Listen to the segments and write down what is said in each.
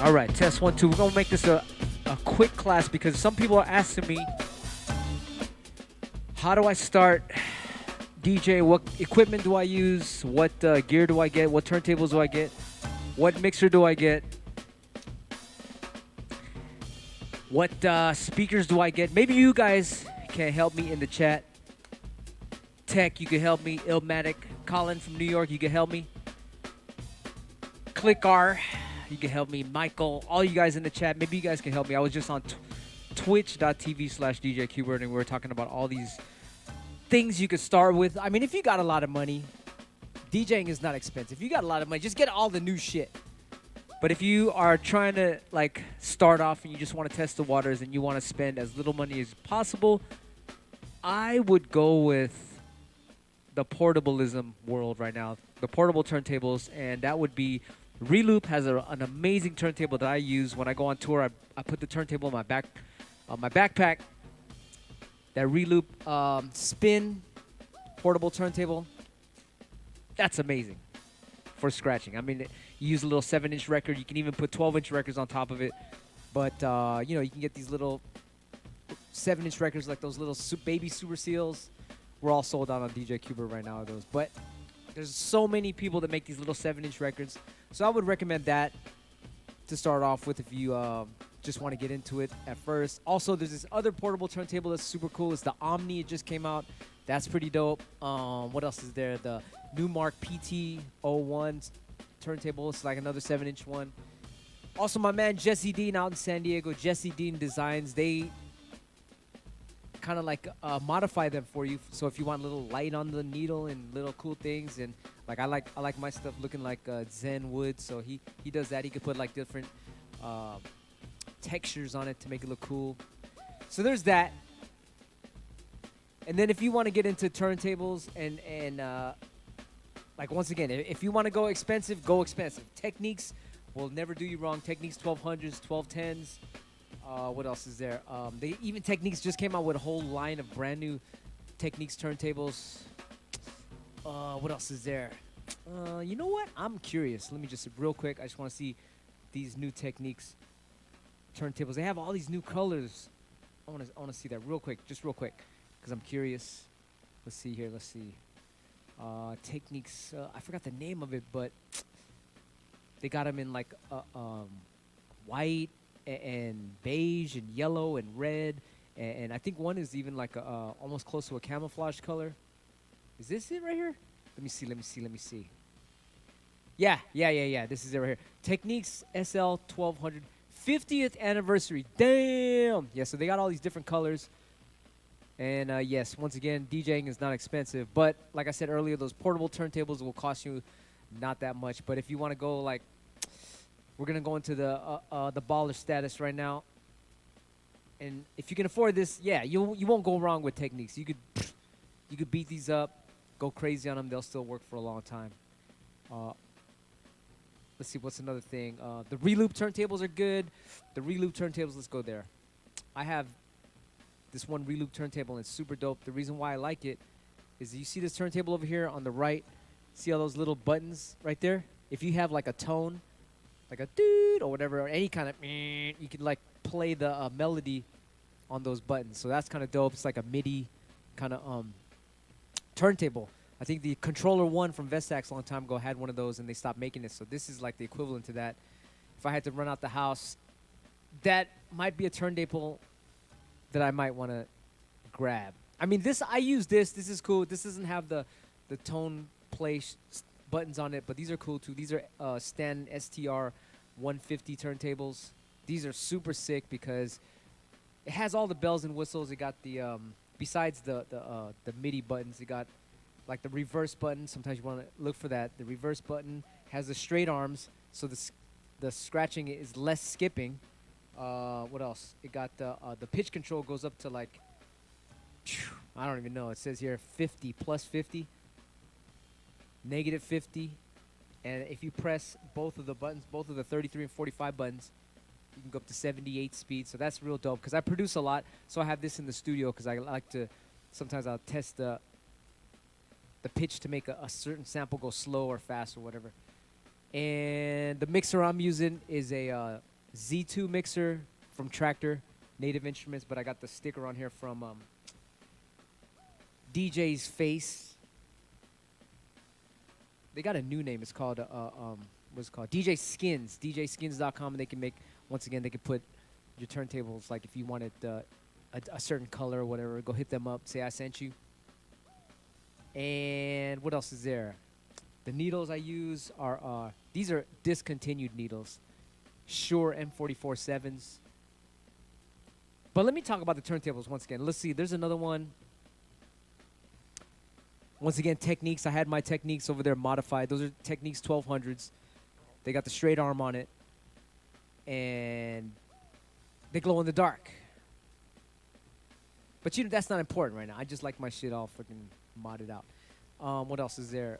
All right, test 1, 2. We're gonna make this a quick class because some people are asking me, how do I start DJ? What equipment do I use? What gear do I get? What turntables do I get? What mixer do I get? What speakers do I get? Maybe you guys can help me in the chat. Tech, you can help me. Illmatic, Colin from New York, you can help me. ClickR, you can help me. Michael, all you guys in the chat, maybe you guys can help me. I was just on twitch.tv/DJ Qbert, and we were talking about all these things you could start with. I mean, if you got a lot of money, DJing is not expensive. If you got a lot of money, just get all the new shit. But if you are trying to like start off and you just want to test the waters and you want to spend as little money as possible, I would go with the portableism world right now, the portable turntables, and that would be Reloop has an amazing turntable that I use when I go on tour. I put the turntable in my backpack. That Reloop Spin portable turntable, that's amazing for scratching. I mean, you use a little 7-inch record. You can even put 12-inch records on top of it. But, you know, you can get these little 7-inch records like those little baby Superseals. We're all sold out on DJ Qbert right now of those. But there's so many people that make these little 7-inch records. So I would recommend that to start off with if you just want to get into it at first. Also, there's this other portable turntable that's super cool. It's the Omni. It just came out. That's pretty dope. What else is there? The Numark Pt01 turntable. It's like another 7-inch one. Also, my man Jesse Dean out in San Diego. Jesse Dean Designs. They kind of like modify them for you. So if you want a little light on the needle and little cool things, and like I like my stuff looking like Zen wood. So he does that. He could put like different textures on it to make it look cool. So there's that. And then if you want to get into turntables and like once again, if you want to go expensive, go expensive. Technics will never do you wrong. Technics 1200s, 1210s. What else is there? Even Technics just came out with a whole line of brand new Technics turntables. What else is there? You know what? I'm curious. Let me just real quick. I just want to see these new Technics turntables. They have all these new colors. I want to see that real quick, just real quick, because I'm curious. Let's see here. Let's see. Technics. I forgot the name of it, but they got them in like white and beige and yellow and red, and I think one is even like almost close to a camouflage color. Is this it right here? Let me see. Yeah. This is it right here. Technics SL 1200 50th anniversary. Damn. Yeah, so they got all these different colors. And yes, once again, DJing is not expensive. But like I said earlier, those portable turntables will cost you not that much. But if you want to go like, we're going to go into the baller status right now. And if you can afford this, yeah, you won't go wrong with Technics. You could beat these up, go crazy on them. They'll still work for a long time. Let's see, what's another thing? The Reloop turntables are good. The Reloop turntables, let's go there. I have this one Reloop turntable, and it's super dope. The reason why I like it is you see this turntable over here on the right? See all those little buttons right there? If you have like a tone, like a doot or whatever, or any kind of, you can like play the melody on those buttons. So that's kind of dope. It's like a MIDI kind of turntable. I think the Controller 1 from Vestax a long time ago had one of those, and they stopped making it. So this is like the equivalent to that. If I had to run out the house, that might be a turntable that I might want to grab. I mean, I use this. This is cool. This doesn't have the tone play buttons on it, but these are cool too. These are Stanton STR 150 turntables. These are super sick because it has all the bells and whistles. It got the besides the MIDI buttons, it got like the reverse button. Sometimes you want to look for that. The reverse button has the straight arms, so the scratching is less skipping. What else? It got the pitch control goes up to like, I don't even know. It says here 50 plus 50, negative 50. And if you press both of the buttons, both of the 33 and 45 buttons, you can go up to 78 speed. So that's real dope because I produce a lot. So I have this in the studio because I like to, sometimes I'll test the pitch to make a certain sample go slow or fast or whatever. And the mixer I'm using is a Z2 mixer from Traktor, Native Instruments, but I got the sticker on here from DJ's Face. They got a new name. It's called what's it called? DJ Skins. DJskins.com, and they can make, once again, they can put your turntables, like if you wanted a certain color or whatever, go hit them up, say I sent you. And what else is there? The needles I use are, these are discontinued needles. Shure M447s. But let me talk about the turntables once again. Let's see, there's another one. Once again, Technics. I had my Technics over there modified. Those are Technics 1200s. They got the straight arm on it. And they glow in the dark. But you know, that's not important right now. I just like my shit all freaking modded out. What else is there?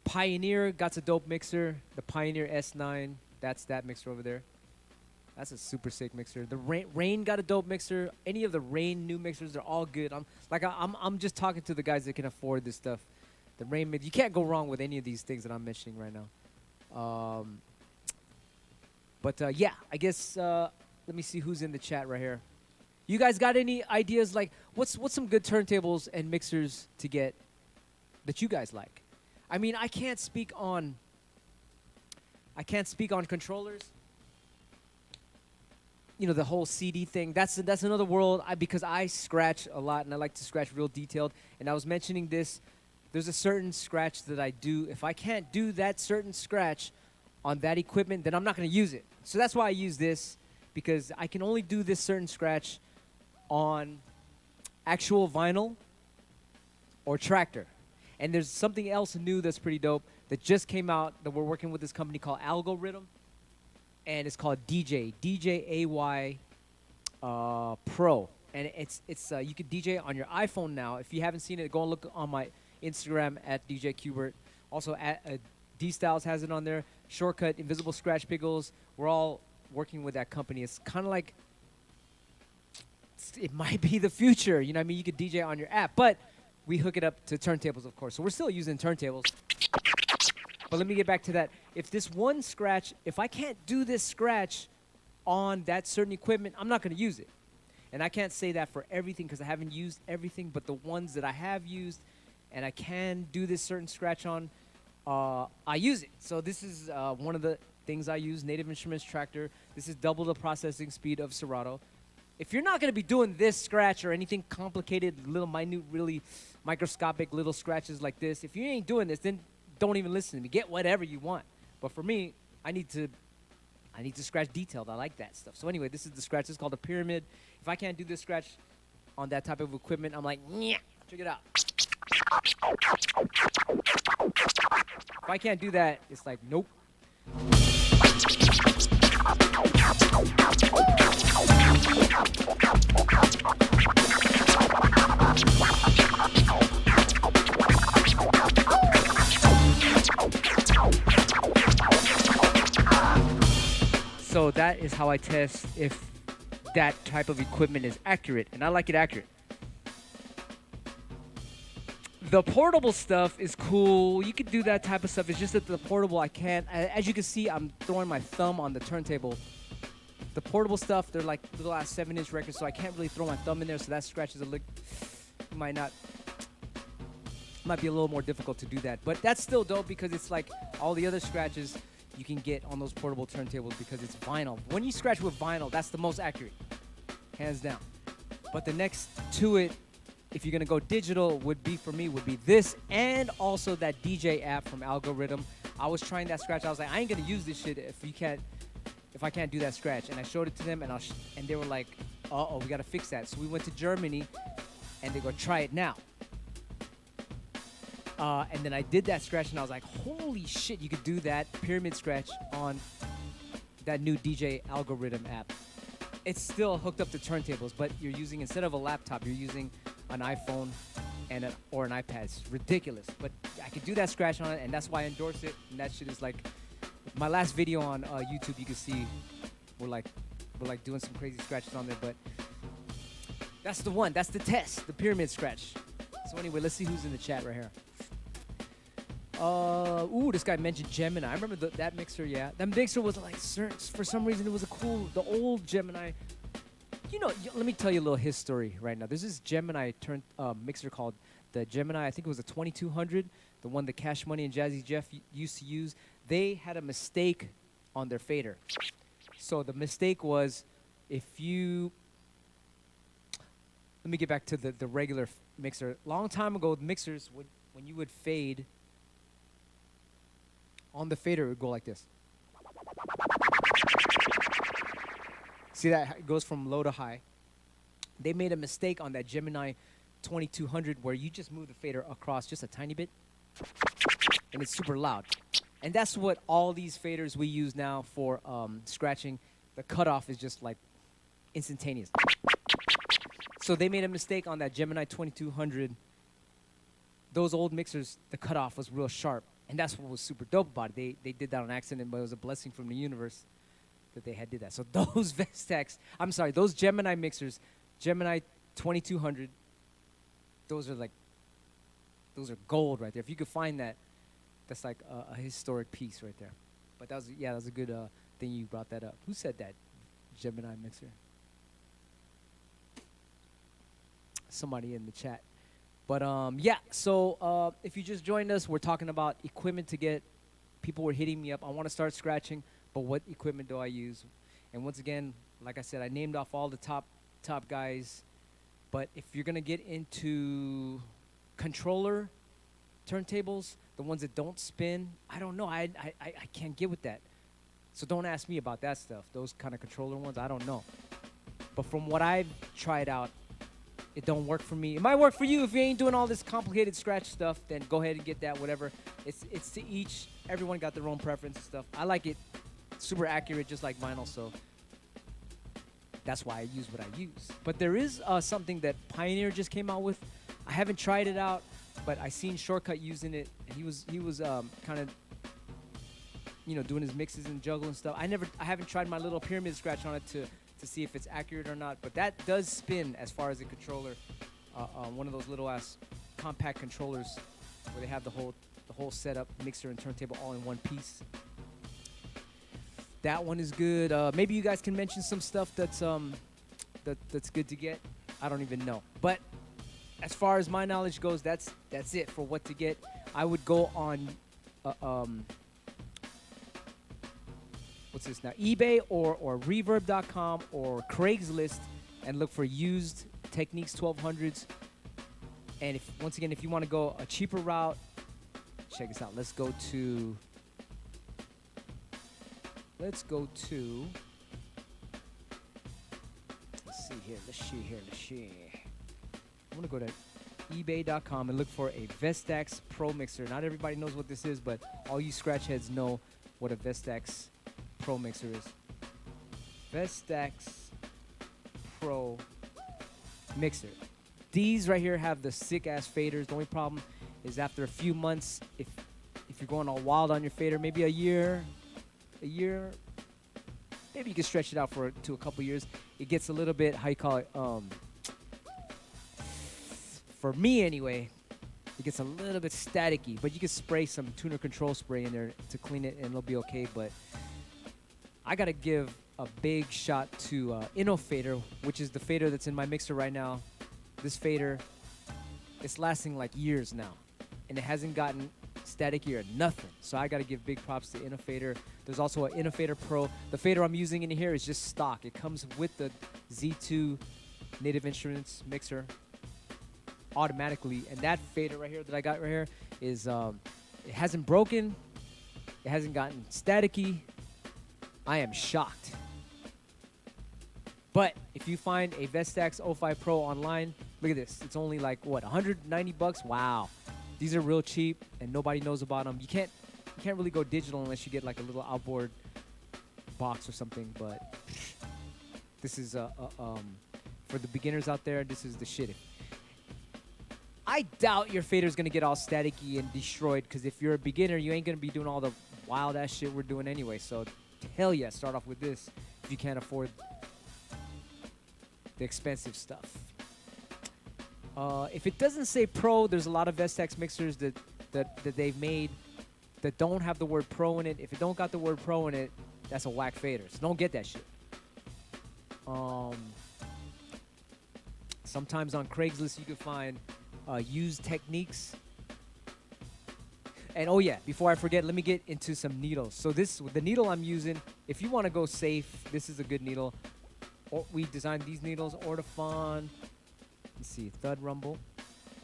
Pioneer got a dope mixer. The Pioneer S9. That's that mixer over there. That's a super sick mixer. The Rane got a dope mixer. Any of the Rane new mixers, they're all good. I'm just talking to the guys that can afford this stuff. The Rane, you can't go wrong with any of these things that I'm mentioning right now. Yeah, I guess let me see who's in the chat right here. You guys got any ideas? Like, what's some good turntables and mixers to get that you guys like? I mean, I can't speak on controllers. You know, the whole CD thing. That's another world. Because I scratch a lot and I like to scratch real detailed. And I was mentioning this. There's a certain scratch that I do. If I can't do that certain scratch on that equipment, then I'm not going to use it. So that's why I use this, because I can only do this certain scratch on actual vinyl or Traktor. And there's something else new that's pretty dope that just came out that we're working with this company called Algoriddim. And it's called Djay, DJay Pro. And it's you can DJ on your iPhone now. If you haven't seen it, go and look on my Instagram at DJ Qbert. Also, D-Styles has it on there. Shortcut, Invisible Scratch Pickles. We're all working with that company. It's kind of like, it might be the future. You know what I mean? You could DJ on your app. But we hook it up to turntables, of course. So we're still using turntables. But let me get back to that. If this one scratch, if I can't do this scratch on that certain equipment, I'm not going to use it. And I can't say that for everything because I haven't used everything, but the ones that I have used and I can do this certain scratch on, I use it. So this is one of the things I use, Native Instruments Traktor. This is double the processing speed of Serato. If you're not going to be doing this scratch or anything complicated, little minute, really microscopic little scratches like this, if you ain't doing this, then don't even listen to me. Get whatever you want. But for me, I need to scratch detailed. I like that stuff. So anyway, this is the scratch. It's called a pyramid. If I can't do this scratch on that type of equipment, I'm like, yeah, check it out. If I can't do that, it's like, nope. So that is how I test if that type of equipment is accurate, and I like it accurate. The portable stuff is cool. You could do that type of stuff. It's just that the portable, I can't. As you can see, I'm throwing my thumb on the turntable. The portable stuff, they're like little ass 7-inch records, so I can't really throw my thumb in there, so that scratches a lick. Might be a little more difficult to do that. But that's still dope because it's like all the other scratches you can get on those portable turntables because it's vinyl. When you scratch with vinyl, that's the most accurate, hands down. But the next to it, if you're gonna go digital, would be this and also that DJ app from Algoriddim. I was trying that scratch. I was like, I ain't gonna use this shit if I can't do that scratch. And I showed it to them, and they were like, uh-oh, we gotta fix that. So we went to Germany, and they go, try it now. And then I did that scratch, and I was like, holy shit, you could do that pyramid scratch on that new DJ Algoriddim app. It's still hooked up to turntables, but you're using, instead of a laptop, you're using an iPhone or an iPad. It's ridiculous, but I could do that scratch on it, and that's why I endorse it. And that shit is like, my last video on YouTube, you can see we're like doing some crazy scratches on there, but that's the one. That's the test, the pyramid scratch. So anyway, let's see who's in the chat right here. Ooh, this guy mentioned Gemini. I remember that mixer, yeah. That mixer was like, for some reason, it was the old Gemini. You know, let me tell you a little history right now. There's this Gemini mixer called the Gemini, I think it was a 2200, the one that Cash Money and Jazzy Jeff used to use. They had a mistake on their fader. So the mistake was, let me get back to the regular mixer. Long time ago, the mixers, when you would fade, on the fader, it would go like this. See that? It goes from low to high. They made a mistake on that Gemini 2200 where you just move the fader across just a tiny bit, and it's super loud. And that's what all these faders we use now for scratching. The cutoff is just like instantaneous. So they made a mistake on that Gemini 2200. Those old mixers, the cutoff was real sharp. And that's what was super dope about it. They did that on accident, but it was a blessing from the universe that they did that. So those those Gemini mixers, Gemini 2200, those are gold right there. If you could find that, that's like a historic piece right there. But that was a good thing you brought that up. Who said that? Gemini mixer. Somebody in the chat. But yeah, so if you just joined us, we're talking about equipment to get. People were hitting me up. I want to start scratching, but what equipment do I use? And once again, like I said, I named off all the top guys. But if you're gonna get into controller turntables, the ones that don't spin, I don't know. I can't get with that. So don't ask me about that stuff. Those kind of controller ones, I don't know. But from what I've tried out, it don't work for me. It might work for you if you ain't doing all this complicated scratch stuff. Then go ahead and get that. Whatever. It's to each. Everyone got their own preference and stuff. I like it super accurate, just like vinyl. So that's why I use what I use. But there is something that Pioneer just came out with. I haven't tried it out, but I seen Shortcut using it. And he was kind of, you know, doing his mixes and juggle and stuff. I haven't tried my little pyramid scratch on it to see if it's accurate or not, but that does spin as far as a controller. One of those little ass compact controllers where they have the whole setup, mixer and turntable all in one piece. That one is good. Maybe you guys can mention some stuff that's good to get. I don't even know. But as far as my knowledge goes, that's it for what to get. I would go on what's this now? eBay or Reverb.com or Craigslist and look for used Technics 1200s. And once again, if you want to go a cheaper route, check this out. Let's go to. Let's see here. I'm gonna go to eBay.com and look for a Vestax PRO Mixer. Not everybody knows what this is, but all you scratch heads know what a Vestax PRO Mixer is. Vestax PRO Mixer. These right here have the sick ass faders. The only problem is after a few months, if you're going all wild on your fader, maybe a year, maybe you can stretch it out to a couple years. It gets a little bit, how you call it, for me anyway, it gets a little bit staticky, but you can spray some tuner control spray in there to clean it and it'll be okay. But I gotta give a big shot to InnoFader, which is the fader that's in my mixer right now. This fader, it's lasting like years now, and it hasn't gotten staticky or nothing. So I gotta give big props to InnoFader. There's also an InnoFader Pro. The fader I'm using in here is just stock. It comes with the Z2 Native Instruments mixer automatically, and that fader right here that I got right here is it hasn't broken, it hasn't gotten staticky. I am shocked. But if you find a Vestax 05 Pro online, look at this. It's only like what, 190 bucks? Wow. These are real cheap and nobody knows about them. You can't really go digital unless you get like a little outboard box or something, but this is for the beginners out there, this is the shit. I doubt your fader's gonna get all staticky and destroyed, because if you're a beginner, you ain't gonna be doing all the wild ass shit we're doing anyway. So hell yeah, start off with this if you can't afford the expensive stuff. If it doesn't say Pro, there's a lot of Vestax mixers that they've made that don't have the word pro in it. If it don't got the word pro in it, that's a whack fader. So don't get that shit. Sometimes on Craigslist you can find used Technics. And oh yeah, before I forget, let me get into some needles. So the needle I'm using, if you want to go safe, this is a good needle. We designed these needles, Ortofon. Let's see, Thud Rumble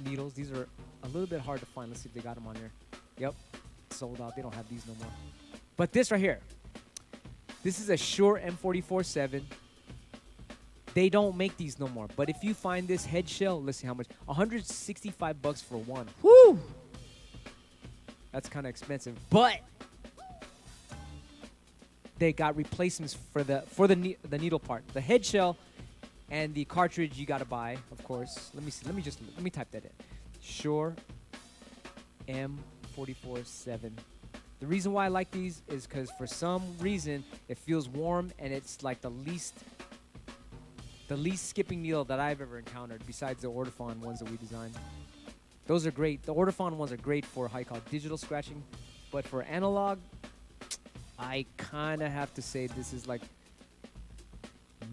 needles. These are a little bit hard to find. Let's see if they got them on here. Yep, sold out. They don't have these no more. But this right here, this is a Shure M447. They don't make these no more. But if you find this head shell, let's see how much. 165 bucks for one. Woo! That's kind of expensive, but they got replacements for the needle part, the head shell, and the cartridge you gotta buy, of course. Let me see. Let me type that in. Shure M447. The reason why I like these is because for some reason it feels warm and it's like the least skipping needle that I've ever encountered, besides the Ortofon ones that we designed. Those are great. The Ortofon ones are great for how you call it, digital scratching, but for analog, I kind of have to say this is like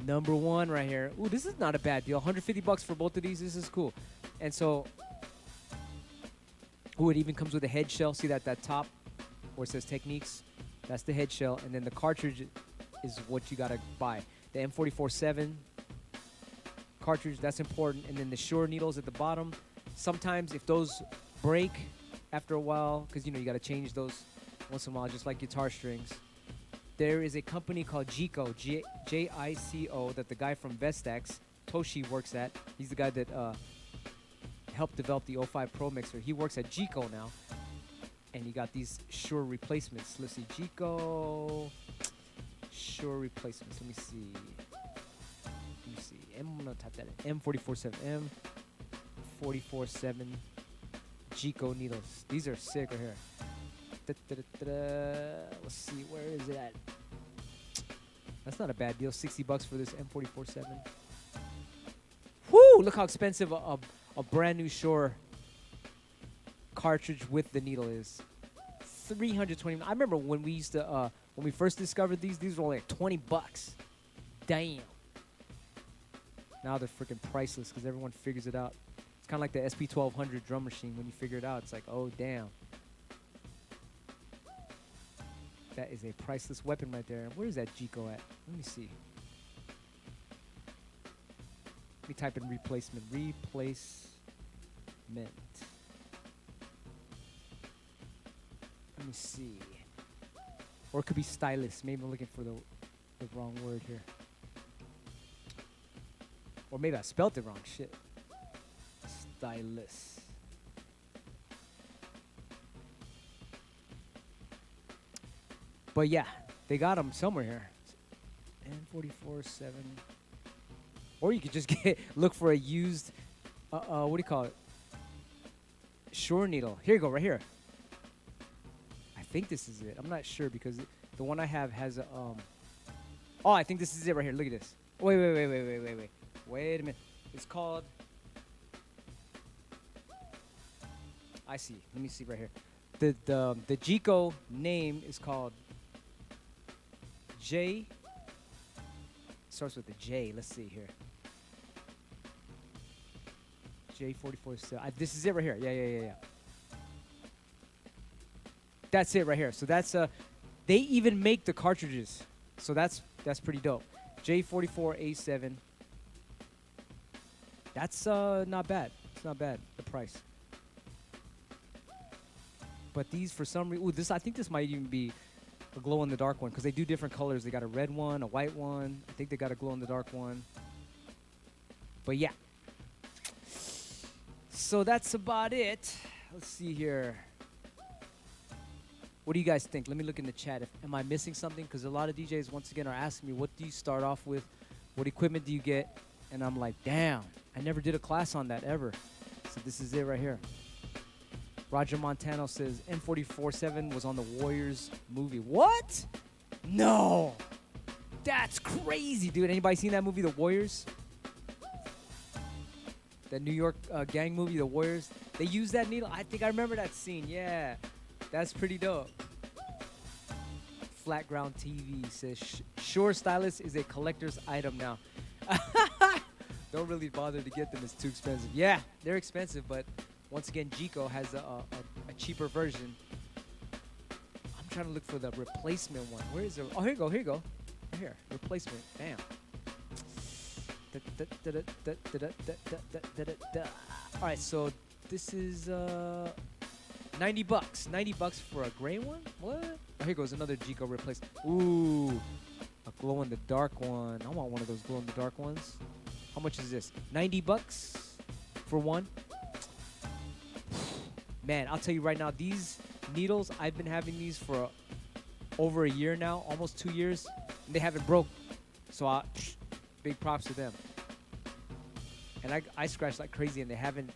number one right here. Ooh, this is not a bad deal. 150 bucks for both of these. This is cool. And so, ooh, it even comes with a head shell. See that top where it says Techniques? That's the head shell, and then the cartridge is what you gotta buy. The M447 cartridge, that's important, and then the Shure needles at the bottom. Sometimes if those break after a while, because you got to change those once in a while, just like guitar strings. There is a company called Jico, Jico, that the guy from Vestax, Toshi, works at. He's the guy that helped develop the 05 Pro Mixer. He works at Jico now, and he got these Shure replacements. Let's see, Jico Shure replacements. Let me see. I'm gonna type that in. M447. M447 Jico needles. These are sick right here. Let's see, where is it at? That's not a bad deal. 60 bucks for this M447. Whoo! Look how expensive a brand new Shure cartridge with the needle is. 320. I remember when we used to when we first discovered these were only like 20 bucks. Damn. Now they're freaking priceless because everyone figures it out. It's kind of like the SP1200 drum machine. When you figure it out, it's like, oh, damn. That is a priceless weapon right there. Where is that Jico at? Let me see. Let me type in replacement. Replacement. Let me see. Or it could be stylus. Maybe I'm looking for the wrong word here. Or maybe I spelt it wrong. Shit. Stylus. But yeah, they got them somewhere here. N447. Or you could just look for a used, what do you call it? Shure needle. Here you go, right here. I think this is it. I'm not sure because the one I have has a, oh, I think this is it right here. Look at this. Wait. Wait a minute. It's called, I see. Let me see right here. The Jico name is called J. Starts with the J. Let's see here. J447. This is it right here. Yeah. That's it right here. So that's they even make the cartridges. So that's pretty dope. J44A7. That's not bad. It's not bad, the price. But these, for some reason, I think this might even be a glow-in-the-dark one because they do different colors. They got a red one, a white one. I think they got a glow-in-the-dark one. But yeah. So that's about it. Let's see here. What do you guys think? Let me look in the chat. Am I missing something? Because a lot of DJs, once again, are asking me, what do you start off with? What equipment do you get? And I'm like, damn, I never did a class on that ever. So this is it right here. Roger Montano says M447 was on the Warriors movie. What? No. That's crazy, dude. Anybody seen that movie, The Warriors? That New York gang movie, The Warriors? They used that needle. I think I remember that scene, yeah. That's pretty dope. Flat ground TV says Shure stylus is a collector's item now. Don't really bother to get them. It's too expensive. Yeah, they're expensive, but once again, Jico has a cheaper version. I'm trying to look for the replacement one. Where is it? Oh, here you go. Here you go. Right here, replacement. Bam. All right, so this is 90 bucks. 90 bucks for a gray one? What? Oh, here goes another Jico replace. Ooh, a glow-in-the-dark one. I want one of those glow-in-the-dark ones. How much is this? 90 bucks for one? Man, I'll tell you right now, these needles, I've been having these for over a year now, almost 2 years, and they haven't broke. So big props to them. And I scratch like crazy, and I haven't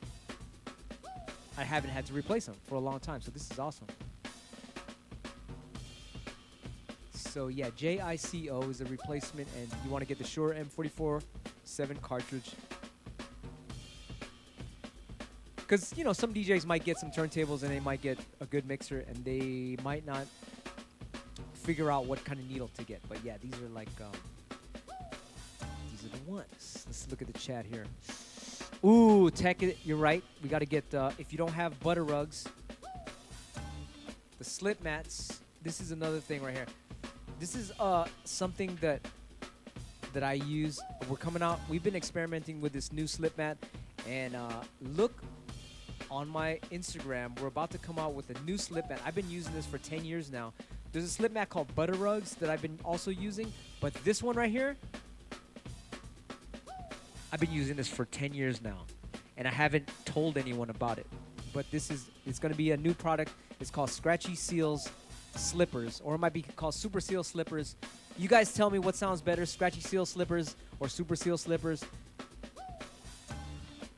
had to replace them for a long time. So this is awesome. So yeah, Jico is a replacement, and you want to get the Shure M447 cartridge. Because, you know, some DJs might get some turntables and they might get a good mixer, and they might not figure out what kind of needle to get. But yeah, these are like, these are the ones. Let's look at the chat here. Ooh, Tech, you're right. We got to get, if you don't have butter rugs, the Slipmats. This is another thing right here. This is something that I use. We're coming out. We've been experimenting with this new Slipmat, and look on my Instagram. We're about to come out with a new Slipmat. I've been using this for 10 years now. There's a Slipmat called Butter Rugs that I've been also using, but this one right here, I've been using this for 10 years now, and I haven't told anyone about it. But it's going to be a new product. It's called Skratchy Seals Slippers, or it might be called Superseal Slippers. You guys tell me what sounds better, Skratchy Seal Slippers or Superseal Slippers.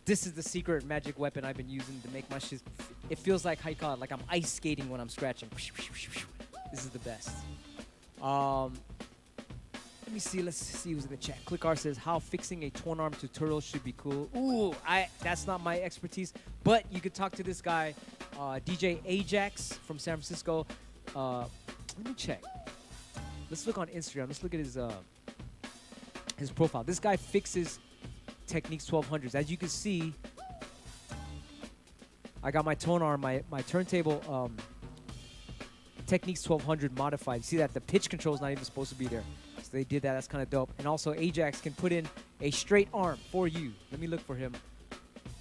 This is the secret magic weapon I've been using to make my shit. It feels like, how you call it, like I'm ice skating when I'm scratching. This is the best. Let me see. Let's see who's in the chat. ClickR says how fixing a torn arm to turtle should be cool. Ooh, that's not my expertise, but you could talk to this guy, DJ Ajax from San Francisco. Let me check. Let's look on Instagram. Let's look at his profile. This guy fixes Technics 1200s. As you can see, I got my tone arm, my turntable Technics 1200 modified. You see that the pitch control is not even supposed to be there. So they did that. That's kind of dope. And also Ajax can put in a straight arm for you. Let me look for him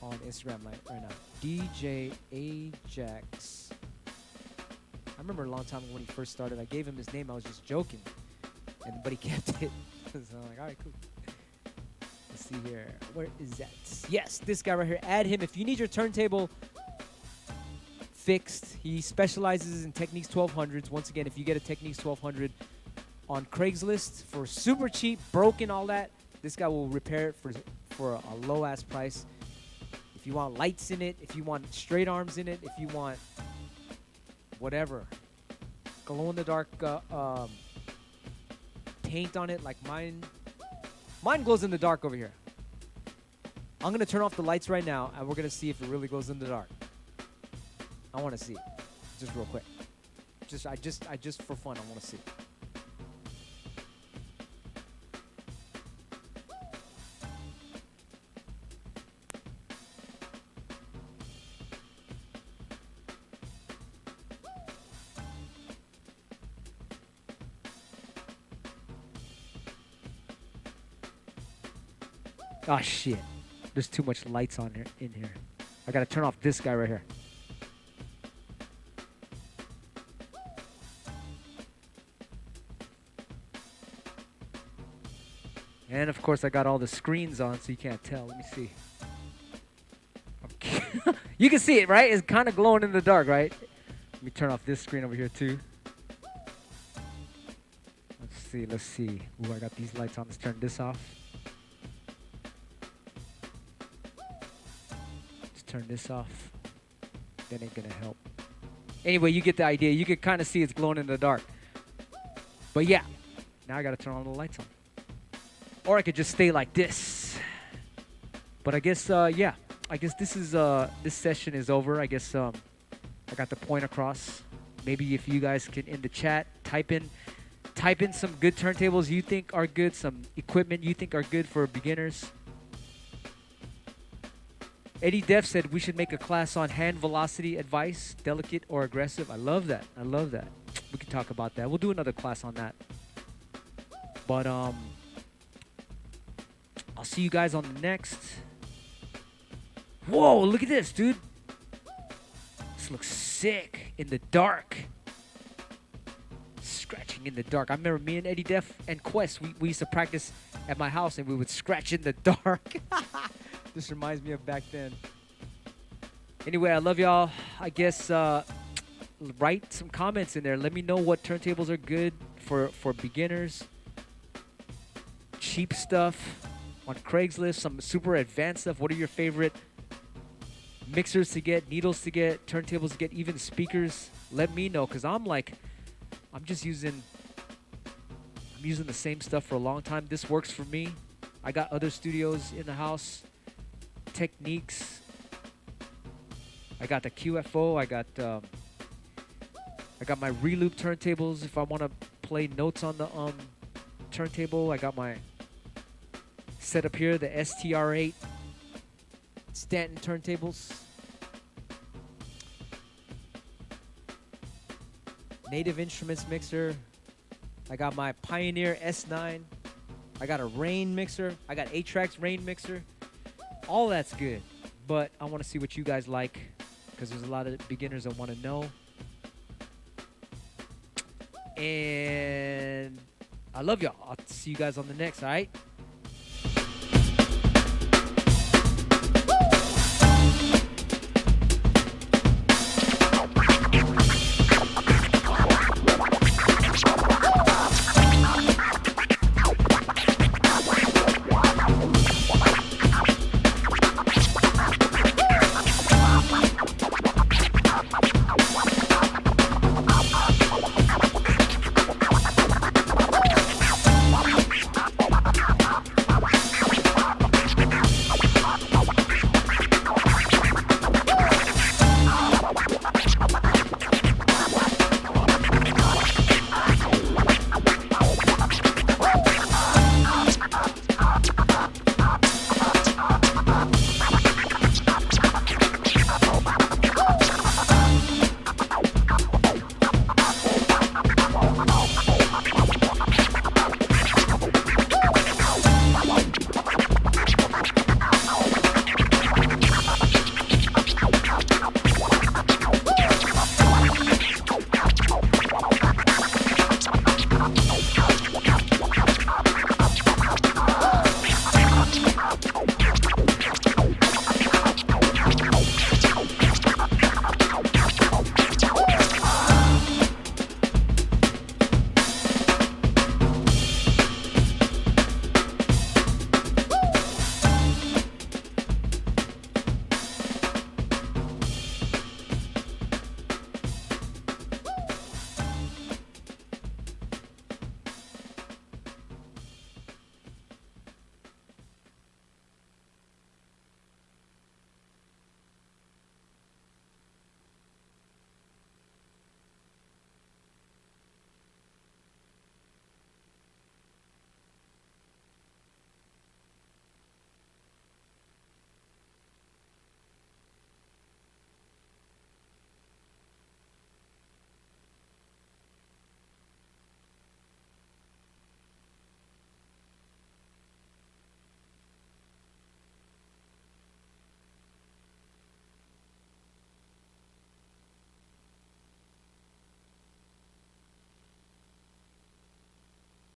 on Instagram right now. DJ Ajax. I remember a long time ago when he first started, I gave him his name. I was just joking, but he kept it. So I'm like, all right, cool. Let's see here. Where is that? Yes, this guy right here. Add him if you need your turntable fixed. He specializes in Technics 1200s. Once again, if you get a Technics 1200 on Craigslist for super cheap, broken, all that, this guy will repair it for a low ass price. If you want lights in it, if you want straight arms in it, if you want whatever, glow in the dark paint on it, like mine glows in the dark over here. I'm gonna turn off the lights right now, and we're gonna see if it really glows in the dark. I want to see, just real quick. I just for fun, I want to see. Oh shit, there's too much lights on here in here. I gotta turn off this guy right here. And of course I got all the screens on so you can't tell. Let me see. Okay. You can see it, right? It's kind of glowing in the dark, right? Let me turn off this screen over here too. Let's see. Ooh, I got these lights on. Let's turn this off. Turn this off. That ain't gonna help. Anyway, you get the idea. You can kind of see it's glowing in the dark. But yeah, now I gotta turn all the lights on. Or I could just stay like this. But I guess, yeah. I guess this is this session is over. I guess I got the point across. Maybe if you guys can in the chat type in some good turntables you think are good, some equipment you think are good for beginners. Eddie Def said we should make a class on hand velocity advice, delicate or aggressive. I love that. I love that. We can talk about that. We'll do another class on that. But I'll see you guys on the next. Whoa, look at this, dude. This looks sick in the dark. Scratching in the dark. I remember me and Eddie Def and Quest, we used to practice at my house and we would scratch in the dark. This reminds me of back then. Anyway, I love y'all. I guess write some comments in there. Let me know what turntables are good for beginners. Cheap stuff on Craigslist, some super advanced stuff. What are your favorite mixers to get, needles to get, turntables to get, even speakers? Let me know, because I'm using the same stuff for a long time. This works for me. I got other studios in the house. Technics. I got the QFO. I got my Reloop turntables if I want to play notes on the turntable. I got my setup here, the STR8 Stanton turntables. Native Instruments mixer. I got my Pioneer S9. I got a Rane mixer. I got A-Trak's Rane mixer. All that's good, but I want to see what you guys like, because there's a lot of beginners that want to know. And I love y'all. I'll see you guys on the next, all right?